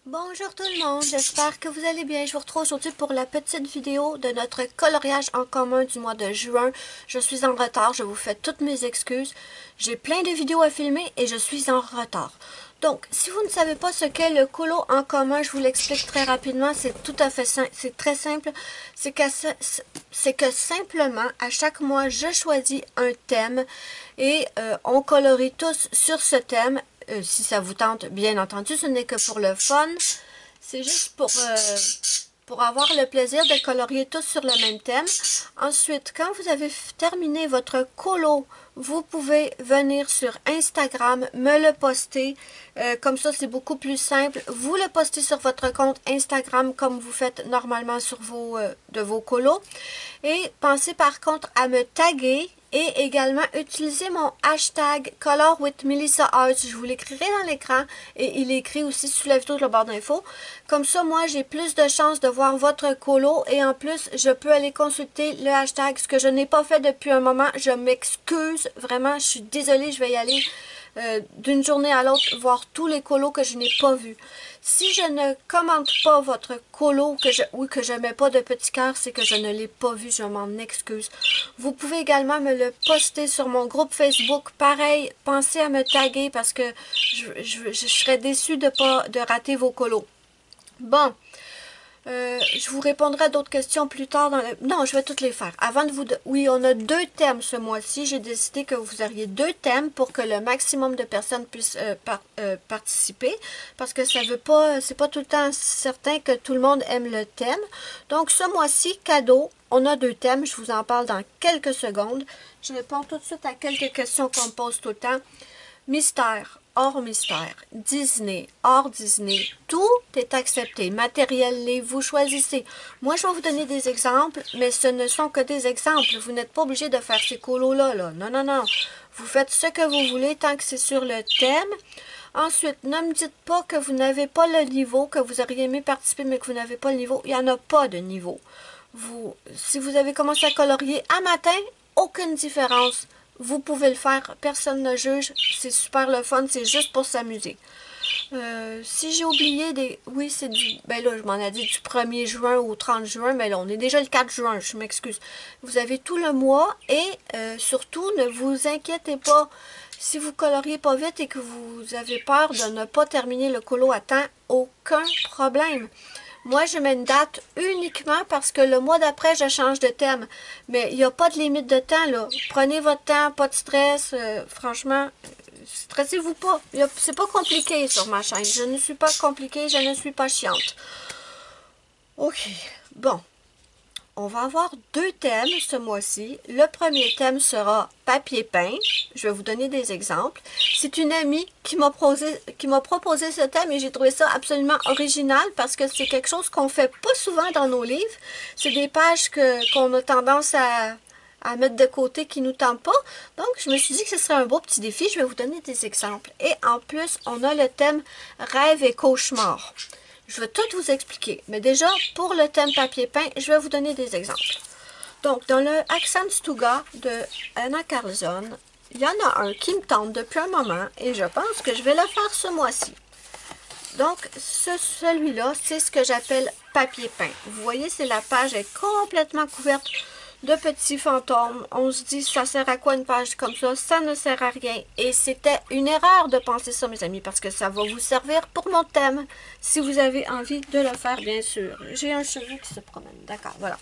Bonjour tout le monde, j'espère que vous allez bien. Je vous retrouve aujourd'hui pour la petite vidéo de notre coloriage en commun du mois de juin. Je suis en retard, je vous fais toutes mes excuses. J'ai plein de vidéos à filmer et je suis en retard. Donc, si vous ne savez pas ce qu'est le colo en commun, je vous l'explique très rapidement. C'est tout à fait simple, c'est très simple. C'est que simplement, à chaque mois, je choisis un thème et on colorie tous sur ce thème. Si ça vous tente, bien entendu, ce n'est que pour le fun. C'est juste pour avoir le plaisir de colorier tous sur le même thème. Ensuite, quand vous avez terminé votre colo, vous pouvez venir sur Instagram, me le poster. Comme ça, c'est beaucoup plus simple. Vous le postez sur votre compte Instagram comme vous faites normalement sur vos colos. Et pensez par contre à me taguer et également utiliser mon hashtag Color with Melissa Arts. Je vous l'écrirai dans l'écran et il est écrit aussi sous la vidéo de la barre d'infos. Comme ça, moi, j'ai plus de chances de voir votre colo et en plus, je peux aller consulter le hashtag, ce que je n'ai pas fait depuis un moment. Je m'excuse, vraiment, je suis désolée, je vais y aller d'une journée à l'autre, voir tous les colos que je n'ai pas vus. Si je ne commente pas votre colo ou que je mets pas de petit cœur, c'est que je ne l'ai pas vu, je m'en excuse. Vous pouvez également me le poster sur mon groupe Facebook. Pareil, pensez à me taguer parce que je serais déçue de rater vos colos. Bon, je vous répondrai à d'autres questions plus tard. Non, je vais toutes les faire. Avant de vous... Oui, on a 2 thèmes ce mois-ci. J'ai décidé que vous auriez 2 thèmes pour que le maximum de personnes puissent participer. Parce que ça veut pas... C'est pas tout le temps certain que tout le monde aime le thème. Donc, ce mois-ci, cadeau, on a 2 thèmes. Je vous en parle dans quelques secondes. Je réponds tout de suite à quelques questions qu'on me pose tout le temps. Mystère, hors mystère, Disney, hors Disney, tout est accepté. Matériel, livre, vous choisissez. Moi, je vais vous donner des exemples, mais ce ne sont que des exemples. Vous n'êtes pas obligé de faire ces colos-là. Là. Non, non, non. Vous faites ce que vous voulez tant que c'est sur le thème. Ensuite, ne me dites pas que vous n'avez pas le niveau, que vous auriez aimé participer, mais que vous n'avez pas le niveau. Il n'y en a pas de niveau. Si vous avez commencé à colorier à matin, aucune différence. Vous pouvez le faire, personne ne juge, c'est super le fun, c'est juste pour s'amuser. Si j'ai oublié des... Oui, c'est du... Ben là, je m'en ai dit du 1er juin au 30 juin, mais là, on est déjà le 4 juin, je m'excuse. Vous avez tout le mois et surtout, ne vous inquiétez pas. Si vous coloriez pas vite et que vous avez peur de ne pas terminer le colo à temps, aucun problème. Moi, je mets une date uniquement parce que le mois d'après, je change de thème. Mais il n'y a pas de limite de temps, là. Prenez votre temps, pas de stress. Franchement, stressez-vous pas. C'est pas compliqué sur ma chaîne. Je ne suis pas compliquée, je ne suis pas chiante. OK. Bon. On va avoir 2 thèmes ce mois-ci. Le premier thème sera papier peint. Je vais vous donner des exemples. C'est une amie qui m'a proposé ce thème et j'ai trouvé ça absolument original parce que c'est quelque chose qu'on fait pas souvent dans nos livres. C'est des pages qu'on a tendance à mettre de côté qui nous tentent pas. Donc, je me suis dit que ce serait un beau petit défi. Je vais vous donner des exemples. Et en plus, on a le thème rêve et cauchemar. Je vais tout vous expliquer. Mais déjà, pour le thème papier peint, je vais vous donner des exemples. Donc, dans le Accent Stuga de Anna Carlson, il y en a un qui me tente depuis un moment et je pense que je vais le faire ce mois-ci. Donc, celui-là, c'est ce que j'appelle papier peint. Vous voyez, c'est la page est complètement couverte de petits fantômes. On se dit, ça sert à quoi une page comme ça? Ça ne sert à rien. Et c'était une erreur de penser ça, mes amis, parce que ça va vous servir pour mon thème, si vous avez envie de le faire, bien sûr. J'ai un cheveu qui se promène. D'accord, voilà.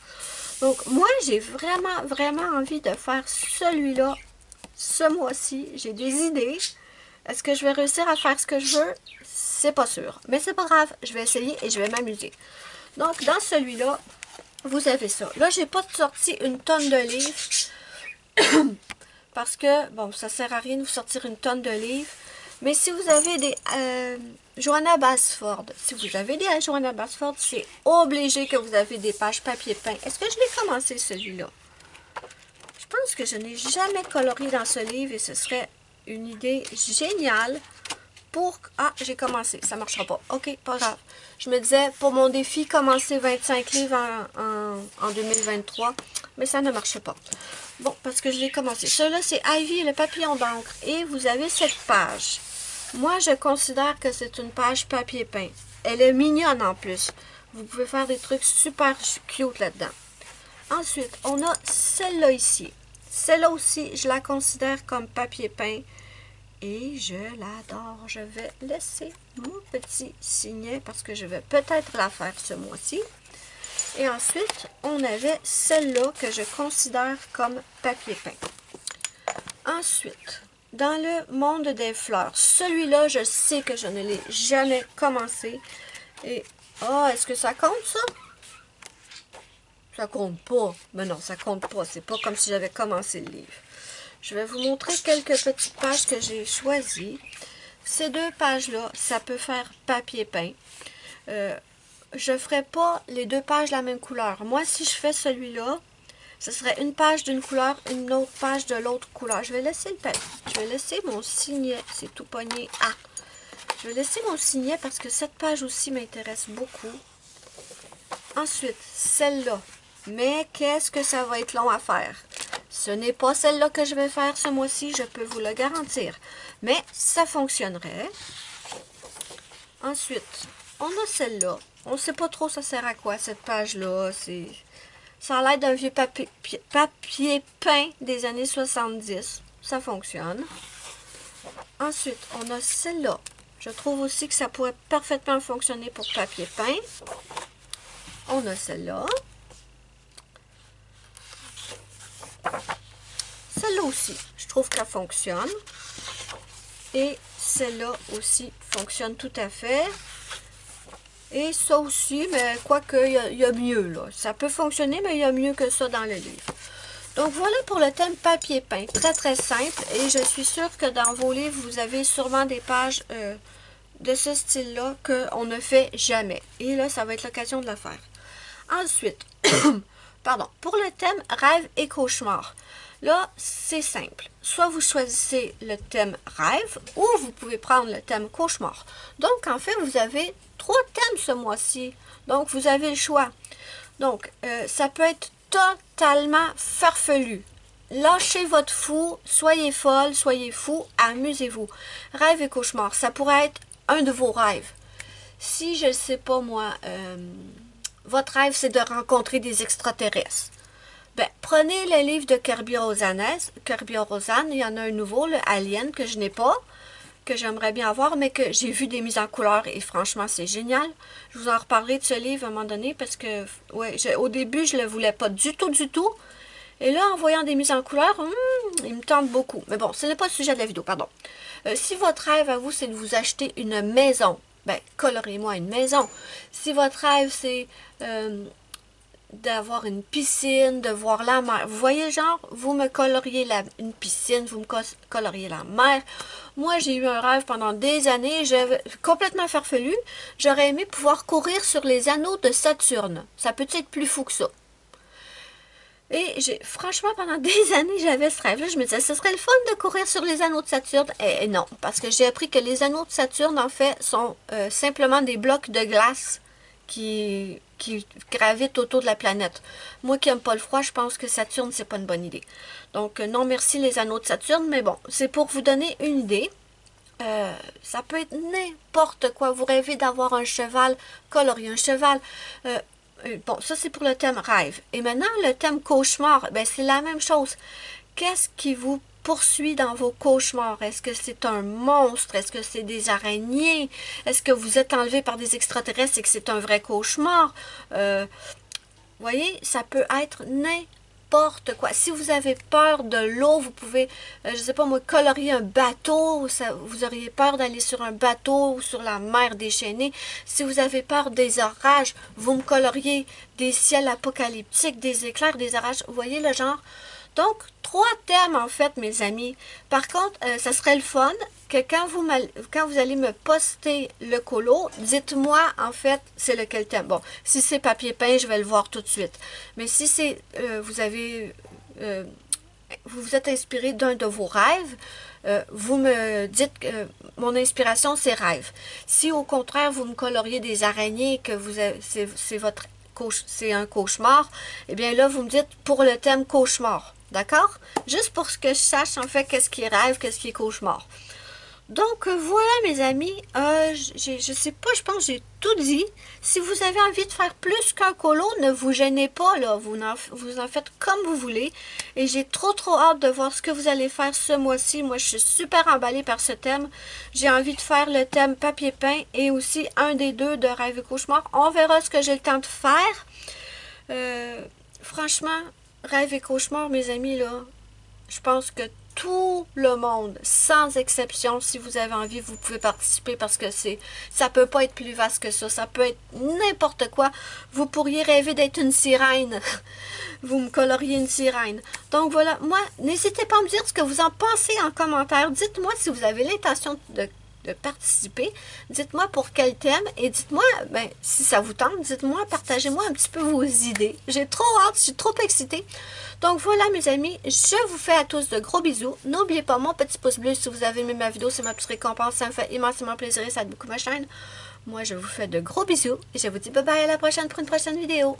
Donc, moi, j'ai vraiment, vraiment envie de faire celui-là ce mois-ci. J'ai des idées. Est-ce que je vais réussir à faire ce que je veux? C'est pas sûr. Mais c'est pas grave. Je vais essayer et je vais m'amuser. Donc, dans celui-là, vous avez ça. Là, j'ai pas sorti une tonne de livres parce que, bon, ça sert à rien de vous sortir une tonne de livres. Mais si vous avez des Johanna Basford, si vous avez des Johanna Basford, c'est obligé que vous avez des pages papier peint. Est-ce que je l'ai commencé celui-là? Je pense que je n'ai jamais colorié dans ce livre et ce serait une idée géniale pour... Ah, j'ai commencé, ça ne marchera pas. OK, pas grave. Je me disais, pour mon défi, commencer 25 livres en 2023, mais ça ne marche pas. Bon, parce que je l'ai commencé. Celui-là, c'est Ivy et le papillon d'encre. Et vous avez cette page. Moi, je considère que c'est une page papier peint. elle est mignonne en plus. Vous pouvez faire des trucs super cute là-dedans. Ensuite, on a celle-là ici. Celle-là aussi, je la considère comme papier peint. Et je l'adore. Je vais laisser mon petit signet parce que je vais peut-être la faire ce mois-ci. Et ensuite, on avait celle-là que je considère comme papier peint. Ensuite, dans le monde des fleurs, celui-là, je sais que je ne l'ai jamais commencé. Et, est-ce que ça compte ça? Ça compte pas. Mais non, ça compte pas. C'est pas comme si j'avais commencé le livre. Je vais vous montrer quelques petites pages que j'ai choisies. Ces deux pages-là, ça peut faire papier peint. Je ne ferai pas les deux pages la même couleur. Moi, si je fais celui-là, ce serait une page d'une couleur, une autre page de l'autre couleur. Je vais laisser le papier. Je vais laisser mon signet. C'est tout pogné. Ah! Je vais laisser mon signet parce que cette page aussi m'intéresse beaucoup. Ensuite, celle-là. Mais qu'est-ce que ça va être long à faire? Ce n'est pas celle-là que je vais faire ce mois-ci, je peux vous le garantir. Mais ça fonctionnerait. Ensuite, on a celle-là. On ne sait pas trop ça sert à quoi, cette page-là. Ça a l'air d'un vieux papier peint des années 70. Ça fonctionne. Ensuite, on a celle-là. Je trouve aussi que ça pourrait parfaitement fonctionner pour papier peint. On a celle-là. Celle-là aussi, je trouve qu'elle fonctionne. Et celle-là aussi fonctionne tout à fait. Et ça aussi, mais quoique, il y a mieux, là. Ça peut fonctionner, mais il y a mieux que ça dans le livre. Donc, voilà pour le thème papier peint. Très, très simple. Et je suis sûre que dans vos livres, vous avez sûrement des pages de ce style-là qu'on ne fait jamais. Et là, ça va être l'occasion de le faire. Ensuite, pardon, pour le thème rêve et cauchemar. Là, c'est simple. Soit vous choisissez le thème rêve ou vous pouvez prendre le thème cauchemar. Donc, en fait, vous avez 3 thèmes ce mois-ci. Donc, vous avez le choix. Donc, ça peut être totalement farfelu. Lâchez votre fou, soyez folle, soyez fou, amusez-vous. Rêve et cauchemar, ça pourrait être un de vos rêves. Si, je ne sais pas moi, votre rêve, c'est de rencontrer des extraterrestres. Ben, prenez le livre de Kirby Rosanes, il y en a un nouveau, le Alien, que je n'ai pas, que j'aimerais bien avoir, mais que j'ai vu des mises en couleur et franchement, c'est génial. Je vous en reparlerai de ce livre à un moment donné parce que, ouais, au début, je ne le voulais pas du tout. Et là, en voyant des mises en couleur, il me tente beaucoup. Mais bon, ce n'est pas le sujet de la vidéo, pardon. Si votre rêve à vous, c'est de vous acheter une maison, ben, colorez-moi une maison. Si votre rêve, c'est d'avoir une piscine, de voir la mer. Vous voyez, genre, vous me coloriez une piscine, vous me coloriez la mer. Moi, j'ai eu un rêve pendant des années, j'avais complètement farfelu. J'aurais aimé pouvoir courir sur les anneaux de Saturne. Ça peut être plus fou que ça. Et franchement, pendant des années, j'avais ce rêve-là. Je me disais, ce serait le fun de courir sur les anneaux de Saturne. Et non, parce que j'ai appris que les anneaux de Saturne, en fait, sont simplement des blocs de glace qui gravitent autour de la planète. Moi qui n'aime pas le froid, je pense que Saturne, c'est pas une bonne idée. Donc, non merci les anneaux de Saturne, mais bon, c'est pour vous donner une idée. Ça peut être n'importe quoi. Vous rêvez d'avoir un cheval, colorier un cheval. Bon, ça c'est pour le thème rêve. Et maintenant, le thème cauchemar, ben c'est la même chose. Qu'est-ce qui vous poursuit dans vos cauchemars? Est-ce que c'est un monstre? Est-ce que c'est des araignées? Est-ce que vous êtes enlevé par des extraterrestres et que c'est un vrai cauchemar? Voyez, ça peut être n'importe quoi. Si vous avez peur de l'eau, vous pouvez, je sais pas moi, colorier un bateau. Vous auriez peur d'aller sur un bateau ou sur la mer déchaînée. Si vous avez peur des orages, vous me coloriez des ciels apocalyptiques, des éclairs, des orages. Vous voyez le genre? Donc, 3 thèmes en fait, mes amis. Par contre, ça serait le fun que quand vous allez me poster le colo, dites-moi en fait c'est lequel thème. Bon, si c'est papier peint, je vais le voir tout de suite. Mais si c'est vous vous êtes inspiré d'un de vos rêves, vous me dites que mon inspiration c'est rêve. Si au contraire vous me coloriez des araignées que c'est un cauchemar, eh bien là vous me dites pour le thème cauchemar. D'accord? Juste pour que je sache en fait qu'est-ce qui est rêve, qu'est-ce qui est cauchemar. Donc voilà mes amis, je sais pas, je pense que j'ai tout dit. Si vous avez envie de faire plus qu'un colo, ne vous gênez pas, là, vous en faites comme vous voulez. Et j'ai trop hâte de voir ce que vous allez faire ce mois-ci. Moi je suis super emballée par ce thème. J'ai envie de faire le thème papier peint et aussi un des deux de Rêve et Cauchemar. On verra ce que j'ai le temps de faire. Franchement, Rêve et Cauchemar mes amis, là, je pense que tout le monde, sans exception, si vous avez envie, vous pouvez participer parce que ça peut pas être plus vaste que ça peut être n'importe quoi. Vous pourriez rêver d'être une sirène. Vous me coloriez une sirène. Donc voilà, moi, n'hésitez pas à me dire ce que vous en pensez en commentaire. Dites-moi si vous avez l'intention de participer. Dites-moi pour quel thème et dites-moi, si ça vous tente, dites-moi, partagez-moi un petit peu vos idées. J'ai trop hâte, je suis trop excitée. Donc voilà mes amis, je vous fais à tous de gros bisous. N'oubliez pas mon petit pouce bleu si vous avez aimé ma vidéo, c'est ma petite récompense, ça me fait immensément plaisir et ça aide beaucoup ma chaîne. Moi je vous fais de gros bisous et je vous dis bye bye à la prochaine pour une prochaine vidéo.